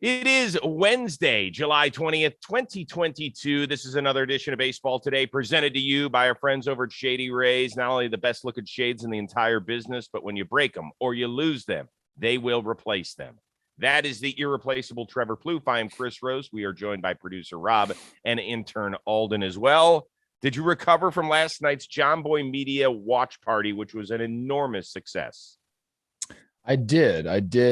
It is Wednesday, July 20th, 2022. This is another edition of Baseball Today, presented to you by our friends over at Shady Rays. Not only the best looking shades in the entire business, but when you break them or you lose them, they will replace them. That is the irreplaceable Trevor Plouffe. I am Chris Rose. We are joined by producer Rob and intern Alden as well. Did you recover from last night's John Boy Media watch party, which was an enormous success? I did.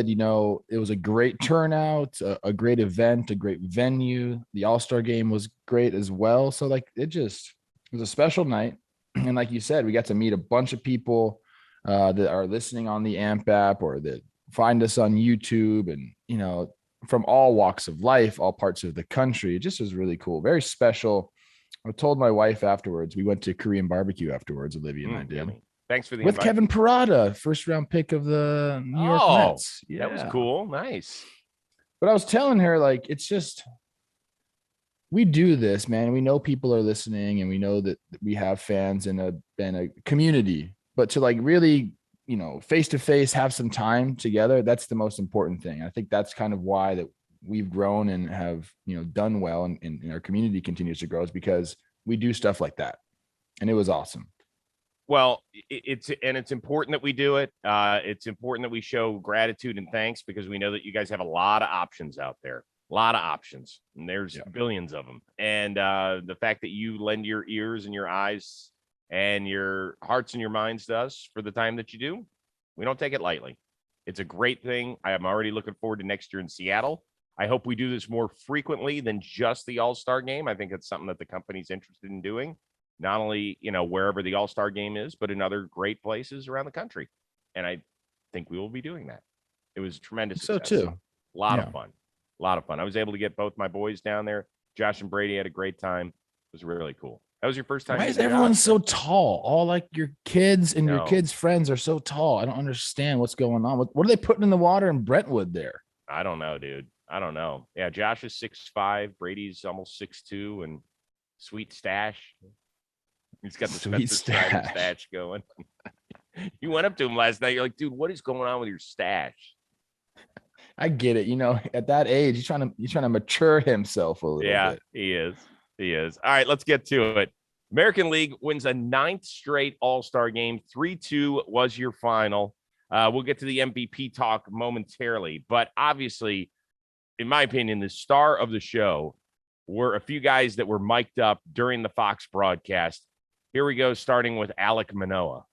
You know, it was a great turnout, a great event, a great venue. The All-Star game was great as well. So it was a special night. And like you said, we got to meet a bunch of people that are listening on the AMP app or that find us on YouTube and, you know, from all walks of life, all parts of the country. It just was really cool. Very special. I told my wife afterwards, we went to Korean barbecue afterwards, Olivia and I did. Yummy. Thanks for the with invite. Kevin Parada, first round pick of the New York Mets. Yeah, that was cool. Nice. But I was telling her, like, it's just, we do this, man. We know people are listening and we know that we have fans in a community, but to like really, you know, face to face, have some time together. That's the most important thing. I think that's kind of why that we've grown and have, you know, done well and our community continues to grow is because we do stuff like that. And it was awesome. Well, it's important that we do it. It's important that we show gratitude and thanks because we know that you guys have a lot of options out there, a lot of options, and there's billions of them. And the fact that you lend your ears and your eyes and your hearts and your minds to us for the time that you do, we don't take it lightly. It's a great thing. I am already looking forward to next year in Seattle. I hope we do this more frequently than just the All-Star game. I think it's something that the company's interested in doing. Not only, you know, wherever the All-Star game is, but in other great places around the country. And I think we will be doing that. It was tremendous. So too. A lot of fun. I was able to get both my boys down there. Josh and Brady had a great time. It was really cool. That was your first time. Why is everyone so tall? All like your kids and your kids' friends are so tall. I don't understand what's going on. What are they putting in the water in Brentwood there? I don't know, dude. I don't know. Yeah, Josh is 6'5", Brady's almost 6'2", and sweet stash. He's got the sweet stash going. You went up to him last night. You're like, dude, what is going on with your stash? I get it. You know, at that age, he's trying to mature himself a little bit. Yeah, he is. All right, let's get to it. American League wins a 9th straight All-Star game. 3-2 was your final. We'll get to the MVP talk momentarily. But obviously, in my opinion, the star of the show were a few guys that were mic'd up during the Fox broadcast. Here we go, starting with Alek Manoah.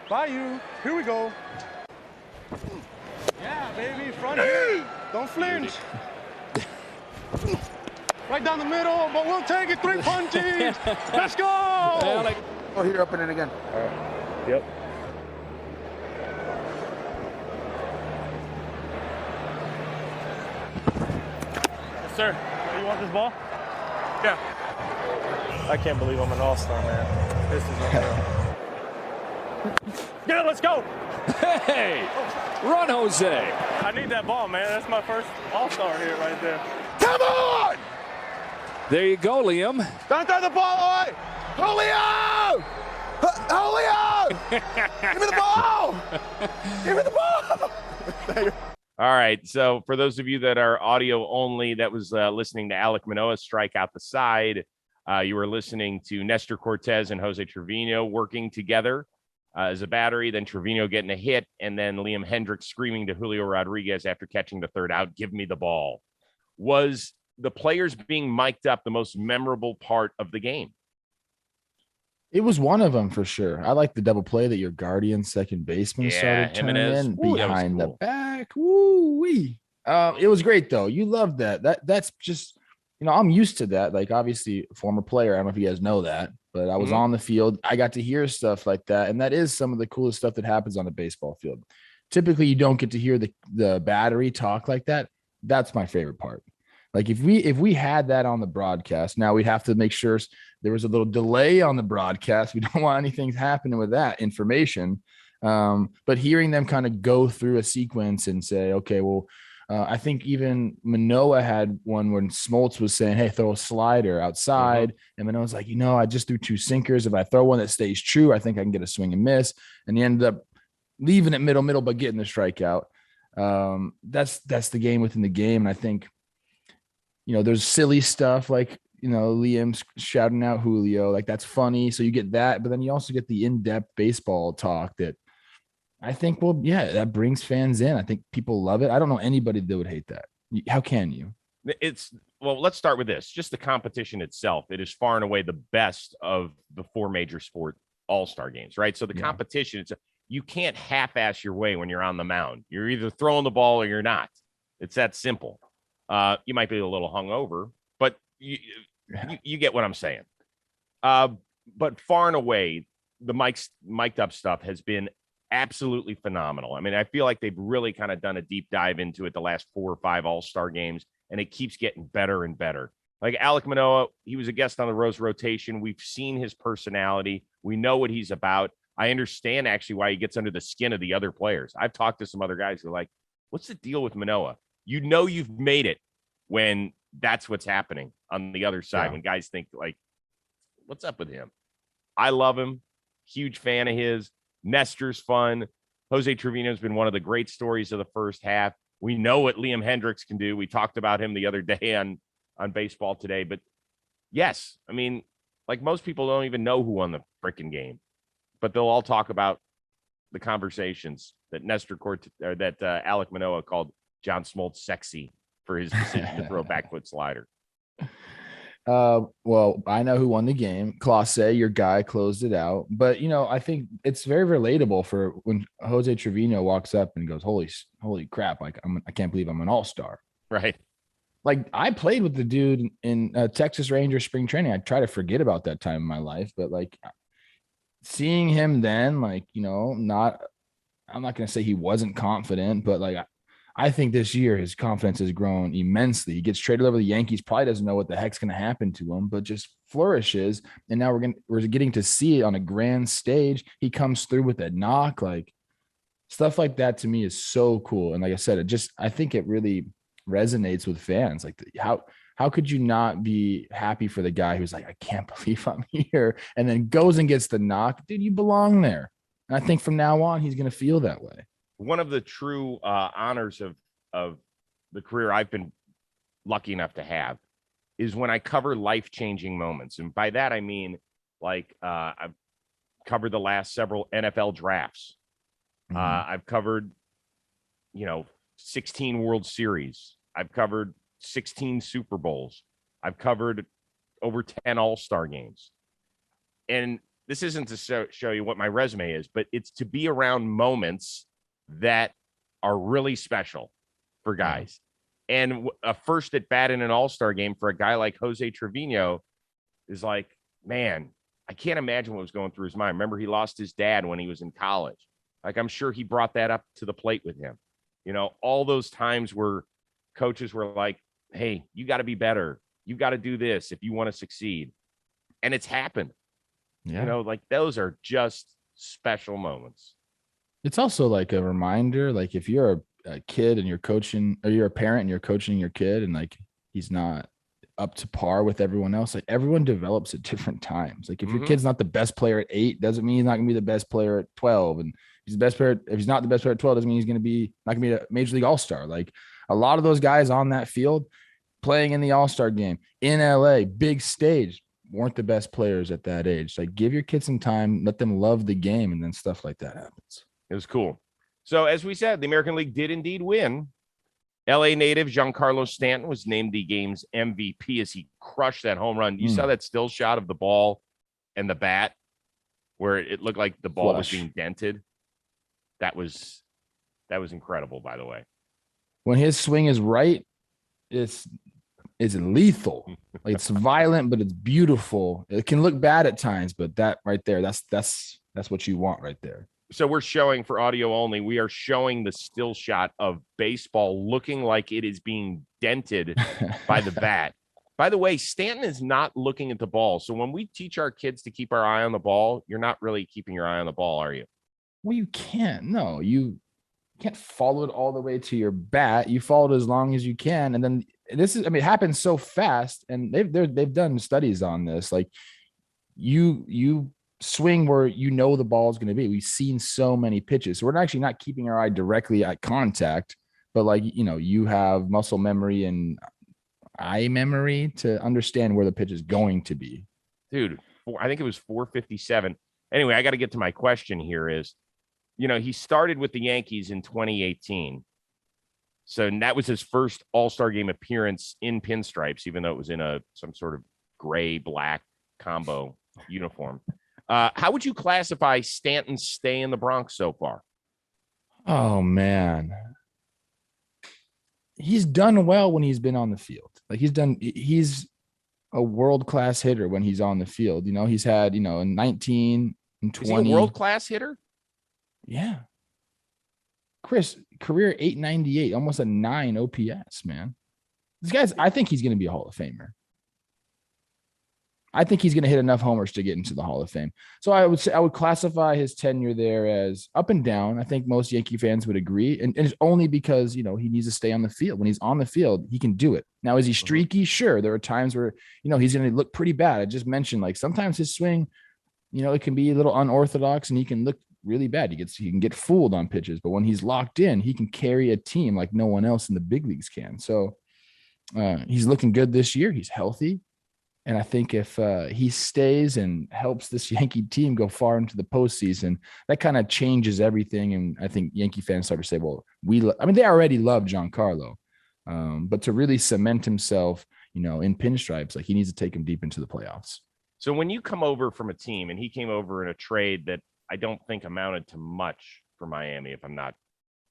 Bayou, here we go. Yeah, baby, front here. Don't flinch. Right down the middle, but we'll take it. 3 punches. Let's go. Alek. Oh, here, up and in again. All right. Yep. Yes, sir. You want this ball? Yeah. I can't believe I'm an all-star, man. This is unreal. Yeah, let's go. Hey, run, Jose. I need that ball, man. That's my first all-star here right there. Come on. There you go, Liam. Don't throw the ball away. Julio! Julio! Give me the ball! Give me the ball! All right. So for those of you that are audio only, that was listening to Alek Manoah strike out the side. You were listening to Nestor Cortez and Jose Trevino working together as a battery, then Trevino getting a hit, and then Liam Hendriks screaming to Julio Rodriguez after catching the third out, give me the ball. Was the players being mic'd up the most memorable part of the game? It was one of them for sure. I like the double play that your guardian second baseman started turning in behind the back. Woo-wee. It was great though. You loved that. That's just, you know, I'm used to that. Like obviously former player. I don't know if you guys know that, but I was on the field. I got to hear stuff like that. And that is some of the coolest stuff that happens on a baseball field. Typically you don't get to hear the battery talk like that. That's my favorite part. Like if we had that on the broadcast, now we'd have to make sure there was a little delay on the broadcast. We don't want anything happening with that information. But hearing them kind of go through a sequence and say, okay, well, I think even Manoah had one when Smoltz was saying, hey, throw a slider outside. And Manoah's like, you know, I just threw 2 sinkers. If I throw one that stays true, I think I can get a swing and miss. And he ended up leaving it middle, but getting the strikeout. That's the game within the game. And I think, there's silly stuff like, Liam's shouting out Julio, like that's funny. So you get that, but then you also get the in-depth baseball talk that I think, well, yeah, that brings fans in. I think people love it. I don't know anybody that would hate that. How can you? Well, let's start with this. Just the competition itself. It is far and away the best of the 4 major sport all-star games, right? So the competition, you can't half-ass your way when you're on the mound. You're either throwing the ball or you're not. It's that simple. You might be a little hungover, but you get what I'm saying. But far and away, the mic'd up stuff has been absolutely phenomenal. I mean, I feel like they've really kind of done a deep dive into it the last 4 or 5 all-star games, and it keeps getting better and better. Like Alek Manoah, he was a guest on the Rose rotation. We've seen his personality. We know what he's about. I understand actually why he gets under the skin of the other players. I've talked to some other guys who are like, what's the deal with Manoah? You've made it when that's what's happening on the other side, when guys think like, what's up with him? I love him. Huge fan of his. Nestor's fun. Jose Trevino has been one of the great stories of the first half. We know what Liam Hendriks can do. We talked about him the other day on Baseball Today. But yes, I mean, like most people don't even know who won the freaking game, but they'll all talk about the conversations that Alek Manoah called John Smoltz sexy for his decision to throw a back foot slider. Well, I know who won the game. Clase, your guy, closed it out. But I think it's very relatable for when Jose Trevino walks up and goes, "Holy crap! Like I can't believe I'm an all-star." Right. Like I played with the dude in Texas Rangers spring training. I try to forget about that time in my life, but like seeing him then, like I'm not going to say he wasn't confident, but like I think this year his confidence has grown immensely. He gets traded over the Yankees, probably doesn't know what the heck's going to happen to him, but just flourishes. And now we're getting to see it on a grand stage. He comes through with a knock, like stuff like that to me is so cool. And like I said, I think it really resonates with fans. Like how could you not be happy for the guy who's like, I can't believe I'm here, and then goes and gets the knock? Dude, you belong there. And I think from now on, he's going to feel that way. One of the true honors of the career I've been lucky enough to have is when I cover life-changing moments. And by that, I mean, like I've covered the last several NFL drafts. I've covered, 16 World Series. I've covered 16 Super Bowls. I've covered over 10 All-Star games. And this isn't to show you what my resume is, but it's to be around moments that are really special for guys. And a first at bat in an all-star game for a guy like Jose Trevino is like, man, I can't imagine what was going through his mind. Remember, he lost his dad when he was in college. Like, I'm sure he brought that up to the plate with him. All those times where coaches were like, hey, you got to be better. You got to do this if you want to succeed. And it's happened. Yeah. Like those are just special moments. It's also like a reminder, like if you're a kid and you're coaching, or you're a parent and you're coaching your kid and like he's not up to par with everyone else, like everyone develops at different times. Like if your kid's not the best player at 8, doesn't mean he's not gonna be the best player at 12. And he's the best player. If he's not the best player at 12, doesn't mean he's gonna be not gonna be a major league all-star. Like a lot of those guys on that field playing in the all-star game in LA, big stage, weren't the best players at that age. Like give your kids some time, let them love the game, and then stuff like that happens. It was cool. So as we said, the American League did indeed win. LA native Giancarlo Stanton was named the game's MVP as he crushed that home run. You saw that still shot of the ball and the bat where it looked like the ball was being dented. That was incredible, by the way. When his swing is right, it's lethal. Like it's violent, but it's beautiful. It can look bad at times, but that right there, that's what you want right there. So we're showing, for audio only, we are showing the still shot of baseball looking like it is being dented by the bat. By the way, Stanton is not looking at the ball. So when we teach our kids to keep our eye on the ball, you're not really keeping your eye on the ball, are you? Well, you can't. No, you can't follow it all the way to your bat. You follow it as long as you can. And then it happens so fast. And they've done studies on this. Like you swing where the ball is going to be. We've seen so many pitches, so we're actually not keeping our eye directly at contact. but like, you have muscle memory and eye memory to understand where the pitch is going to be. Dude, I think it was 457. Anyway, I got to get to my question here is, he started with the Yankees in 2018. So that was his first All-Star game appearance in pinstripes, even though it was in some sort of gray black combo uniform. How would you classify Stanton's stay in the Bronx so far? Oh man, he's done well when he's been on the field. Like he's a world-class hitter when he's on the field. He's had, in 19 and 20. Is he a world-class hitter? Yeah. Chris, career 898, almost a 9 OPS, man. This guy's, I think he's going to be a Hall of Famer. I think he's going to hit enough homers to get into the Hall of Fame. So I would classify his tenure there as up and down. I think most Yankee fans would agree. And it's only because, he needs to stay on the field. When he's on the field, he can do it. Now, is he streaky? Sure. There are times where, he's going to look pretty bad. I just mentioned, like, sometimes his swing, it can be a little unorthodox and he can look really bad. He can get fooled on pitches, but when he's locked in, he can carry a team like no one else in the big leagues can. So he's looking good this year. He's healthy. And I think if he stays and helps this Yankee team go far into the postseason, that kind of changes everything. And I think Yankee fans start to say, well, they already love Giancarlo, but to really cement himself, in pinstripes, like he needs to take him deep into the playoffs. So when you come over from a team, and he came over in a trade that I don't think amounted to much for Miami, I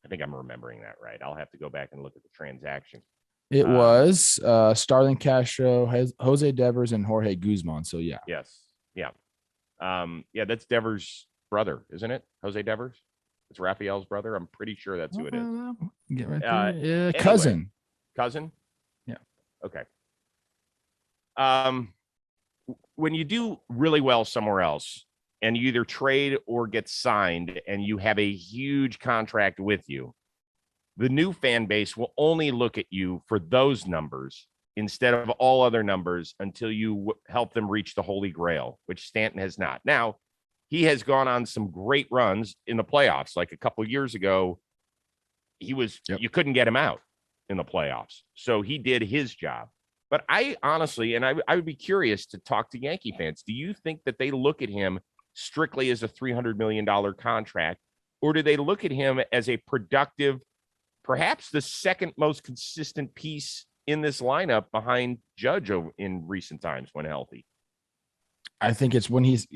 think I'm remembering that right. I'll have to go back and look at the transaction. It was Starlin Castro, Jose Devers, and Jorge Guzman. So yeah. Yes. Yeah. That's Devers' brother, isn't it? Jose Devers? It's Raphael's brother. I'm pretty sure that's who it is. Get right there. Anyway, cousin. Cousin? Yeah. Okay. When you do really well somewhere else and you either trade or get signed and you have a huge contract with you, the new fan base will only look at you for those numbers instead of all other numbers until you help them reach the Holy Grail, which Stanton has not. Now, he has gone on some great runs in the playoffs. Like a couple of years ago, you couldn't get him out in the playoffs. So he did his job. But I honestly, and I would be curious to talk to Yankee fans, do you think that they look at him strictly as a $300 million contract, or do they look at him as a productive, perhaps the second most consistent piece in this lineup behind Judge in recent times when healthy? I think it's when he's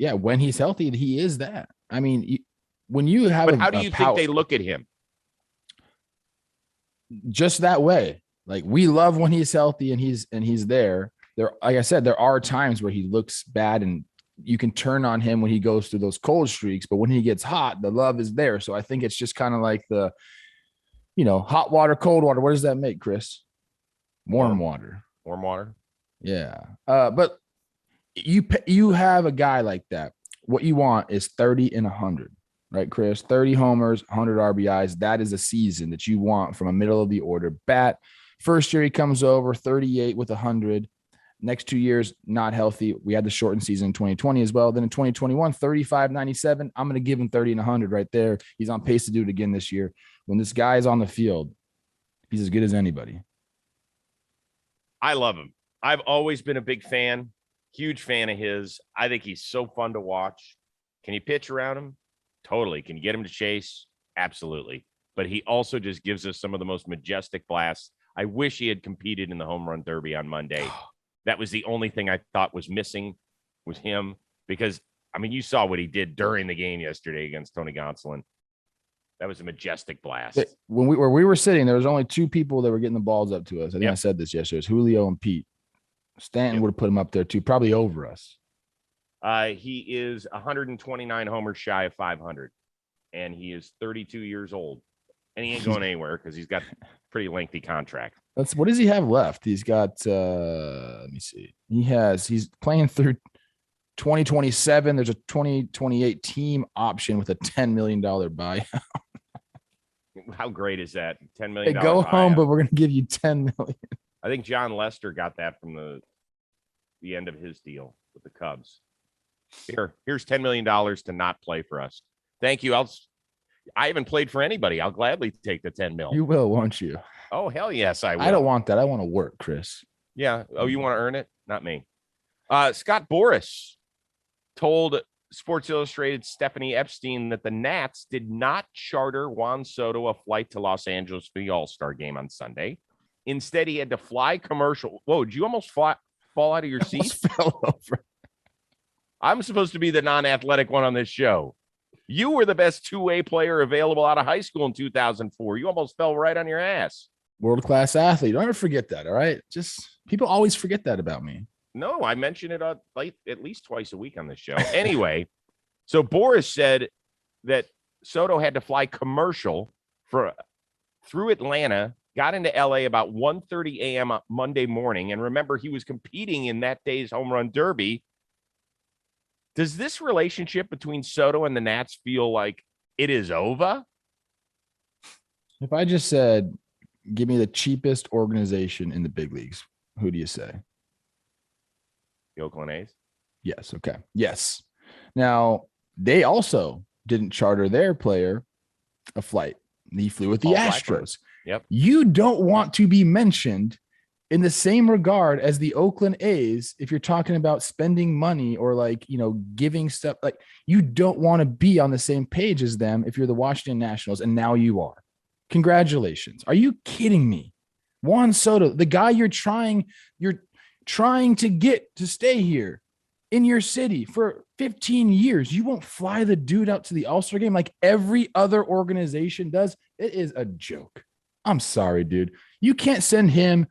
healthy, he is that. I mean, when you have, but how do you think they look at him? Just that way. Like, we love when he's healthy and he's there. Like I said, there are times where he looks bad and you can turn on him when he goes through those cold streaks, but when he gets hot, the love is there. So I think it's just kind of like the, hot water, cold water. What does that make, Chris? Warm water. Warm water. Yeah. But you have a guy like that. What you want is 30 and 100, right, Chris? 30 homers, 100 RBIs. That is a season that you want from a middle of the order bat. First year he comes over 38 with 100. Next 2 years, not healthy. We had the shortened season in 2020 as well. Then in 2021, 35, 97. I'm going to give him 30 and 100 right there. He's on pace to do it again this year. When this guy is on the field, he's as good as anybody. I love him. I've always been a big fan, huge fan of his. I think he's so fun to watch. Can you pitch around him? Totally. Can you get him to chase? Absolutely. But he also just gives us some of the most majestic blasts. I wish he had competed in the home run derby on Monday. That was the only thing I thought was missing with him because, you saw what he did during the game yesterday against Tony Gonsolin. That was a majestic blast. When we were sitting, there was only two people that were getting the balls up to us. I think I said this yesterday. It was Julio and Pete. Stanton would have put him up there too, probably over us. He is 129 homers shy of 500, and he is 32 years old. And he ain't going anywhere because he's got a pretty lengthy contract. What does he have left? He's got let me see. He's playing through 2027. There's a 2028 team option with a $10 million buyout. How great is that? $10 million. Hey, go home, but we're gonna give you $10 million. I think John Lester got that from the end of his deal with the Cubs. Here's $10 million to not play for us. Thank you. I haven't played for anybody. I'll gladly take the 10 mil. You will, won't you? Oh, hell yes, I will. I don't want that. I want to work, Chris. Yeah. Oh, you want to earn it? Not me. Scott Boras told Sports Illustrated Stephanie Epstein that the Nats did not charter Juan Soto a flight to Los Angeles for the All-Star game on Sunday. Instead, he had to fly commercial. Whoa, did you almost fall out of your seat? Fell over. I'm supposed to be the non-athletic one on this show. You were the best two-way player available out of high school in 2004. You almost fell right on your ass. World-class athlete. Don't ever forget that, all right? Just people always forget that about me. No, I mention it like at least twice a week on this show. Anyway, so Boras said that Soto had to fly commercial through Atlanta, got into LA about 1:30 a.m. Monday morning. And remember, he was competing in that day's home run derby. Does this relationship between Soto and the Nats feel like it is over? If I just said, give me the cheapest organization in the big leagues, who do you say? The Oakland A's? Yes. Okay. Yes. Now, they also didn't charter their player a flight. He flew with the Astros. Yep. You don't want to be mentioned in the same regard as the Oakland A's if you're talking about spending money or giving stuff. Like, you don't want to be on the same page as them if you're the Washington Nationals, and now you are. Congratulations. Are you kidding me? Juan Soto, the guy you're trying to get to stay here in your city for 15 years. You won't fly the dude out to the All-Star game like every other organization does. It is a joke. I'm sorry, dude. You can't send him.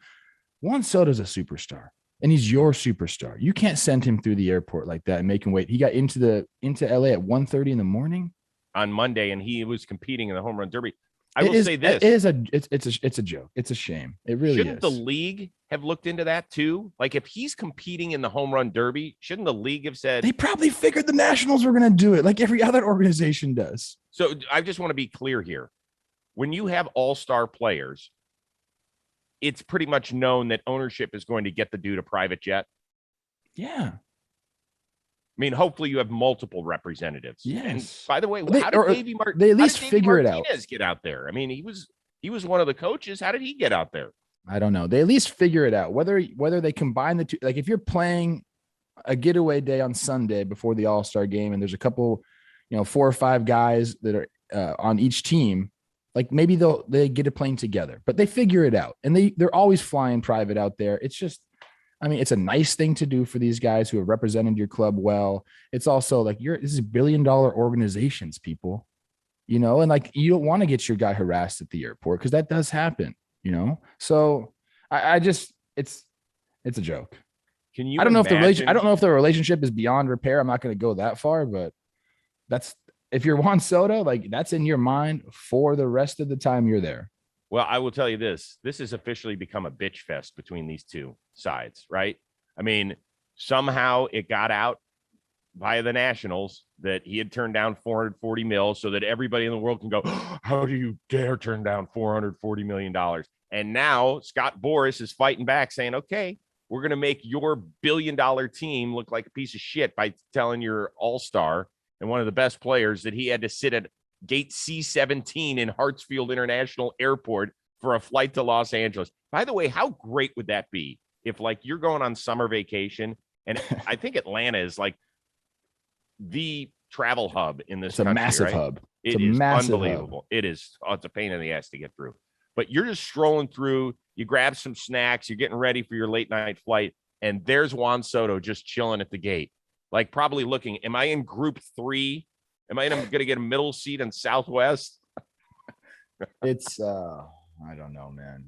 Juan Soto's a superstar, and he's your superstar. You can't send him through the airport like that and make him wait. He got into LA at 1:30 in the morning on Monday, and he was competing in the home run derby. I will say this: it's a joke. It's a shame. It really shouldn't is. The league have looked into that too? Like, if he's competing in the home run derby, shouldn't the league have said? They probably figured the Nationals were going to do it, like every other organization does. So I just want to be clear here: when you have all-star players, it's pretty much known that ownership is going to get the dude a private jet. Yeah. I mean, hopefully you have multiple representatives. Yes. And by the way, how did Davey they at least figure it out? Get out there. I mean, he was one of the coaches. How did he get out there? I don't know. They at least figure it out. Whether they combine the two, like if you're playing a getaway day on Sunday before the All-Star game, and there's a couple, 4 or 5 guys that are on each team, like maybe they get a plane together, but they figure it out, and they're always flying private out there. It's just, I mean, it's a nice thing to do for these guys who have represented your club well. It's also like this is $1 billion organizations, people, and like you don't want to get your guy harassed at the airport because that does happen, So I just it's a joke. Can you? I don't know if the relationship is beyond repair. I'm not going to go that far, but if you're Juan Soto, like that's in your mind for the rest of the time you're there. Well, I will tell you this has officially become a bitch fest between these two sides, right? I mean, somehow it got out via the Nationals that he had turned down $440 million so that everybody in the world can go, how do you dare turn down $440 million? And now Scott Boras is fighting back saying, okay, we're going to make your $1 billion team look like a piece of shit by telling your all-star and one of the best players that he had to sit at gate C-17 in Hartsfield International Airport for a flight to Los Angeles. By the way, how great would that be if like you're going on summer vacation, and I think Atlanta is like the travel hub in this country. It's a massive right? hub. It is unbelievable. It is. Oh, it's a pain in the ass to get through. But you're just strolling through, you grab some snacks, you're getting ready for your late night flight, and there's Juan Soto just chilling at the gate, like probably looking, am I in group 3? Am I going to get a middle seat in Southwest? It's, I don't know, man.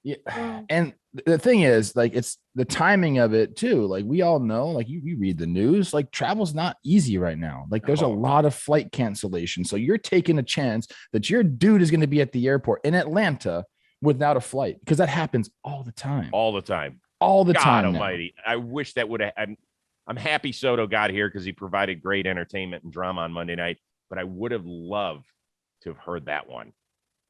Yeah. And the thing is, like, it's the timing of it too. Like we all know, like you read the news, like travel's not easy right now. Like there's a lot of flight cancellation. So you're taking a chance that your dude is going to be at the airport in Atlanta without a flight, because that happens all the time. All the time. God almighty. I wish that would have. I'm happy Soto got here because he provided great entertainment and drama on Monday night, but I would have loved to have heard that one.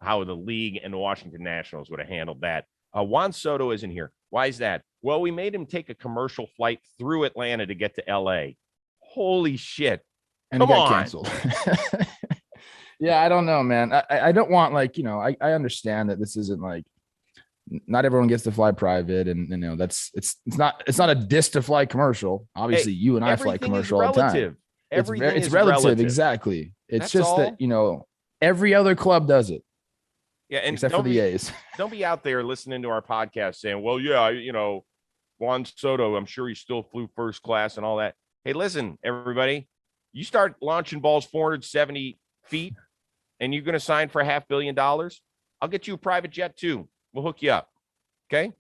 How the league and the Washington Nationals would have handled that. Juan Soto isn't here. Why is that? Well, we made him take a commercial flight through Atlanta to get to LA. Holy shit. And it got canceled. Yeah, I don't know, man. I don't want like, I understand that this isn't like not everyone gets to fly private, and it's not a diss to fly commercial. Obviously, Hey, you and I fly commercial all the time. It's relative, exactly. It's That's just all. that every other club does it. Yeah, and except for the A's. Don't be out there listening to our podcast saying, "Well, yeah, Juan Soto, I'm sure he still flew first class and all that." Hey, listen, everybody, you start launching balls 470 feet, and you're going to sign for $500 million. I'll get you a private jet too. We'll hook you up. Okay.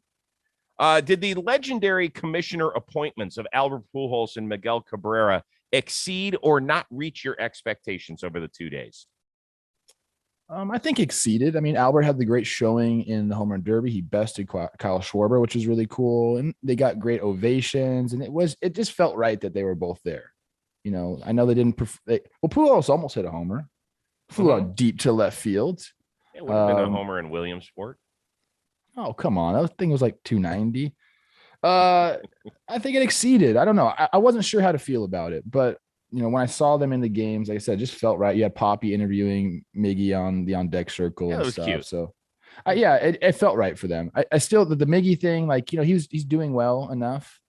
Did the legendary commissioner appointments of Albert Pujols and Miguel Cabrera exceed or not reach your expectations over the 2 days? I think exceeded. I mean, Albert had the great showing in the home run derby. He bested Kyle Schwarber, which was really cool, and they got great ovations. And it just felt right that they were both there. I know they didn't. Pujols almost hit a homer, flew out deep to left field. It would have been a homer in Williamsport. Oh, come on, that thing was like 290. I think it exceeded. I don't know. I wasn't sure how to feel about it, but when I saw them in the games, like I said, it just felt right. You had Poppy interviewing Miggy on the on deck circle and stuff. Cute. So, it felt right for them. I still the Miggy thing, like he's doing well enough.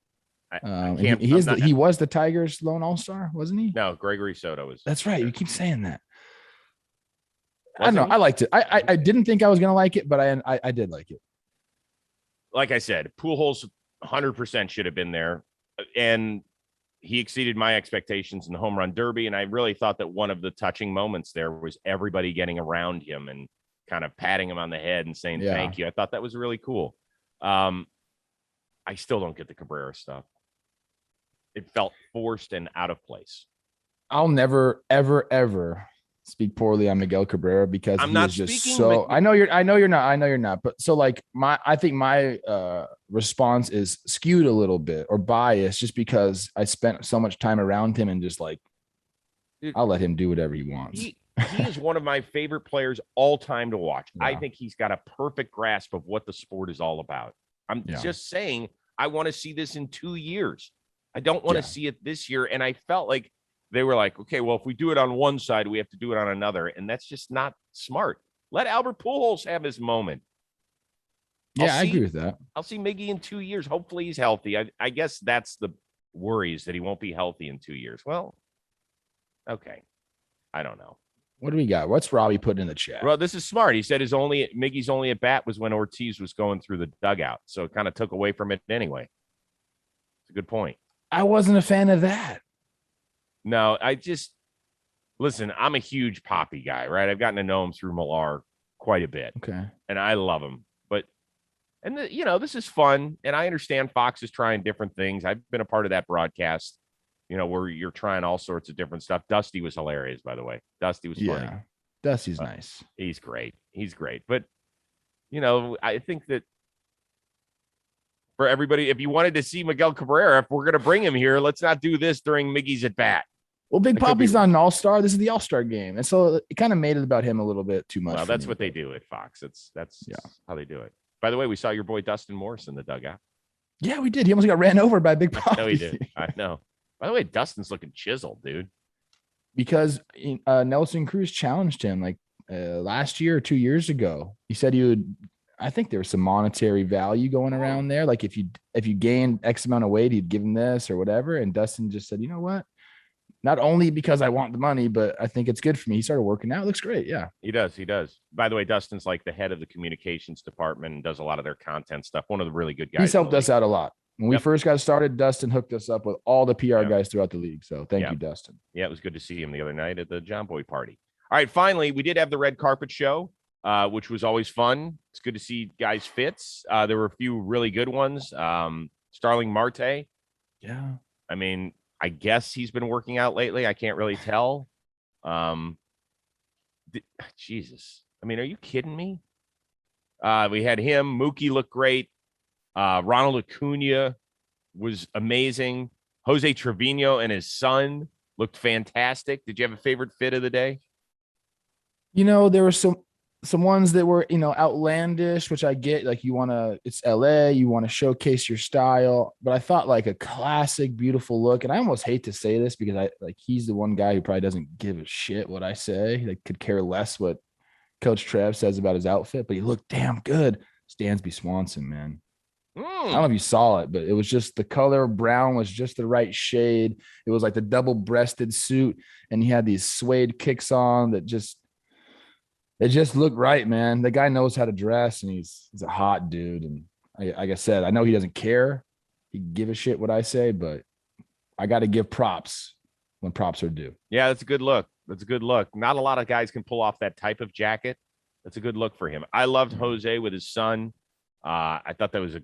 He was the Tigers' lone all-star, wasn't he? No, Gregory Soto was. That's right. You keep saying that. I don't know. I liked it. I didn't think I was gonna like it, but I did like it. Like I said, Pujols 100% should have been there, and he exceeded my expectations in the home run derby. And I really thought that one of the touching moments there was everybody getting around him and kind of patting him on the head and saying, thank you. I thought that was really cool. I still don't get the Cabrera stuff. It felt forced and out of place. I'll never, ever, ever speak poorly on Miguel Cabrera because I'm not just speaking. So I know you're not. But so like I think my response is skewed a little bit or biased just because I spent so much time around him and just like, I'll let him do whatever he wants. He is one of my favorite players all time to watch. Yeah. I think he's got a perfect grasp of what the sport is all about. I'm just saying, I want to see this in 2 years. I don't want to see it this year. And I felt like they were like, okay, well, if we do it on one side, we have to do it on another. And that's just not smart. Let Albert Pujols have his moment. I agree with that. I'll see Miggy in 2 years. Hopefully he's healthy. I guess that's the worries, that he won't be healthy in 2 years. Well, okay. I don't know. What do we got? What's Robbie putting in the chat? Well, this is smart. He said Miggy's only at bat was when Ortiz was going through the dugout. So it kind of took away from it anyway. It's a good point. I wasn't a fan of that. No, listen, I'm a huge Poppy guy, right? I've gotten to know him through Millar quite a bit. Okay. And I love him. This is fun. And I understand Fox is trying different things. I've been a part of that broadcast, where you're trying all sorts of different stuff. Dusty was hilarious, by the way. Dusty was funny. Yeah, Dusty's nice. He's great. But, I think that for everybody, if you wanted to see Miguel Cabrera, if we're going to bring him here, let's not do this during Miggy's at bat. Well, Big Poppy's not an all-star. This is the all-star game. And so it kind of made it about him a little bit too much. Well, that's what they do at Fox. That's how they do it. By the way, we saw your boy Dustin Morris in the dugout. Yeah, we did. He almost got ran over by Big Poppy. No, he did. I know. By the way, Dustin's looking chiseled, dude. Because Nelson Cruz challenged him like last year or 2 years ago. He said he would. I think there was some monetary value going around there. Like if you gained X amount of weight, he'd give him this or whatever. And Dustin just said, you know what? Not only because I want the money, but I think it's good for me. He started working out. It looks great. Yeah, he does. By the way, Dustin's like the head of the communications department and does a lot of their content stuff. One of the really good guys. He's helped us out a lot. When we first got started, Dustin hooked us up with all the PR guys throughout the league. So thank you, Dustin. Yeah, it was good to see him the other night at the John Boy party. All right, finally, we did have the red carpet show, which was always fun. It's good to see guys' fits. There were a few really good ones. Starling Marte. Yeah. I mean, I guess he's been working out lately. I can't really tell. Jesus. I mean, are you kidding me? We had him. Mookie looked great. Ronald Acuna was amazing. Jose Trevino and his son looked fantastic. Did you have a favorite fit of the day? There were some some ones that were, outlandish, which I get. Like it's LA, you want to showcase your style. But I thought like a classic, beautiful look. And I almost hate to say this because he's the one guy who probably doesn't give a shit what I say. Like could care less what Coach Trev says about his outfit, but he looked damn good. Stansby Swanson, man. I don't know if you saw it, but it was just the color brown was just the right shade. It was like the double-breasted suit, and he had these suede kicks on that just looked right, man. The guy knows how to dress, and he's a hot dude. And like I said, I know he doesn't care. He give a shit what I say, but I got to give props when props are due. Yeah, that's a good look. That's a good look. Not a lot of guys can pull off that type of jacket. That's a good look for him. I loved Jose with his son. I thought that was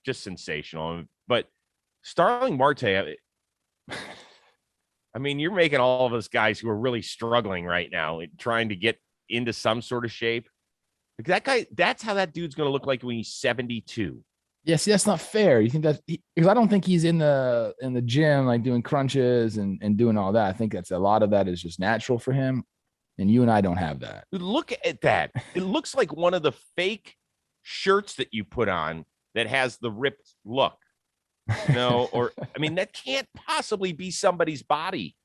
just sensational. But Starling Marte, I mean, you're making all of us guys who are really struggling right now, trying to get into some sort of shape. Like that guy, that's how that dude's going to look like when he's 72. Yeah, see, that's not fair. You think that because I don't think he's in the gym like doing crunches and doing all that. I think that's a lot of that is just natural for him. And you and I don't have that. Look at that. It looks like one of the fake shirts that you put on that has the ripped look. Or I mean, that can't possibly be somebody's body.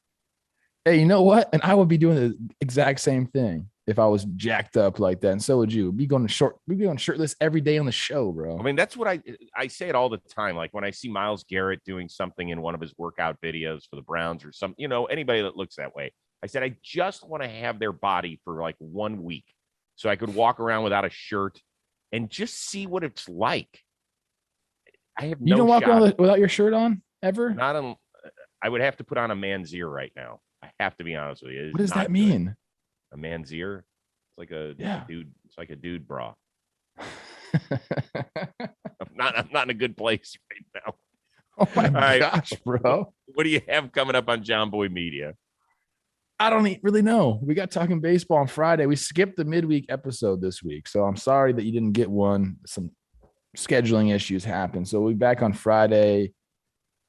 Hey, you know what? And I would be doing the exact same thing if I was jacked up like that. And so would you. We'd be going shirtless every day on the show, bro. I mean, that's what I say it all the time. Like when I see Myles Garrett doing something in one of his workout videos for the Browns or some, anybody that looks that way. I said, I just want to have their body for like 1 week so I could walk around without a shirt and just see what it's like. I have You don't walk around without your shirt on ever? I would have to put on a man's ear right now. I have to be honest with you. What does that mean? A man's ear? It's like a dude. It's like a dude bra. I'm not in a good place right now. Oh my gosh, bro. What do you have coming up on John Boy Media? I don't really know. We got talking baseball on Friday. We skipped the midweek episode this week. So I'm sorry that you didn't get one. Some scheduling issues happened. So we'll be back on Friday.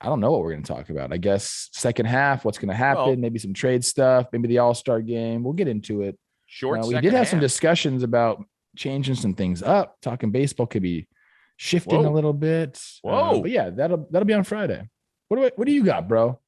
I don't know what we're going to talk about. I guess second half, what's going to happen, maybe some trade stuff, maybe the All-Star game. We'll get into it. We did have some discussions about changing some things up. Talking baseball could be shifting a little bit. But yeah, that'll be on Friday. What do you got, bro?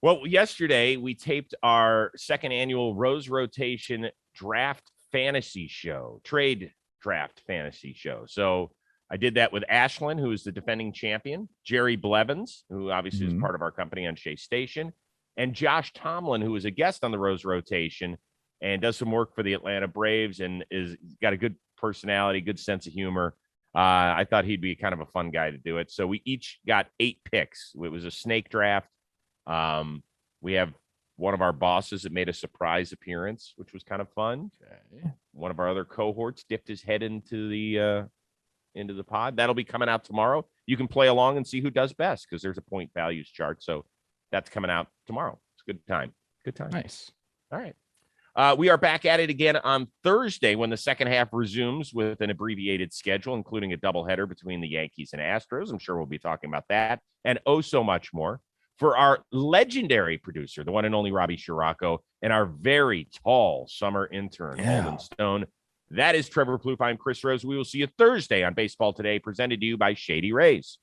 Well, yesterday we taped our second annual Rose Rotation Draft Fantasy Show, Trade Draft Fantasy Show. So I did that with Ashlyn, who is the defending champion, Jerry Blevins, who obviously is part of our company on Chase Station, and Josh Tomlin, who is a guest on the Rose Rotation and does some work for the Atlanta Braves and is got a good personality, good sense of humor. I thought he'd be kind of a fun guy to do it. So we each got 8 picks. It was a snake draft. We have one of our bosses that made a surprise appearance, which was kind of fun. Okay. One of our other cohorts dipped his head into the pod. That'll be coming out tomorrow. You can play along and see who does best because there's a point values chart. So that's coming out tomorrow. It's a good time. Good time. Nice. All right. We are back at it again on Thursday when the second half resumes with an abbreviated schedule, including a doubleheader between the Yankees and Astros. I'm sure we'll be talking about that and so much more. For our legendary producer, the one and only Robbie Scirocco, and our very tall summer intern, Holden Stone, that is Trevor Plouffe. I'm Chris Rose. We will see you Thursday on Baseball Today, presented to you by Shady Rays.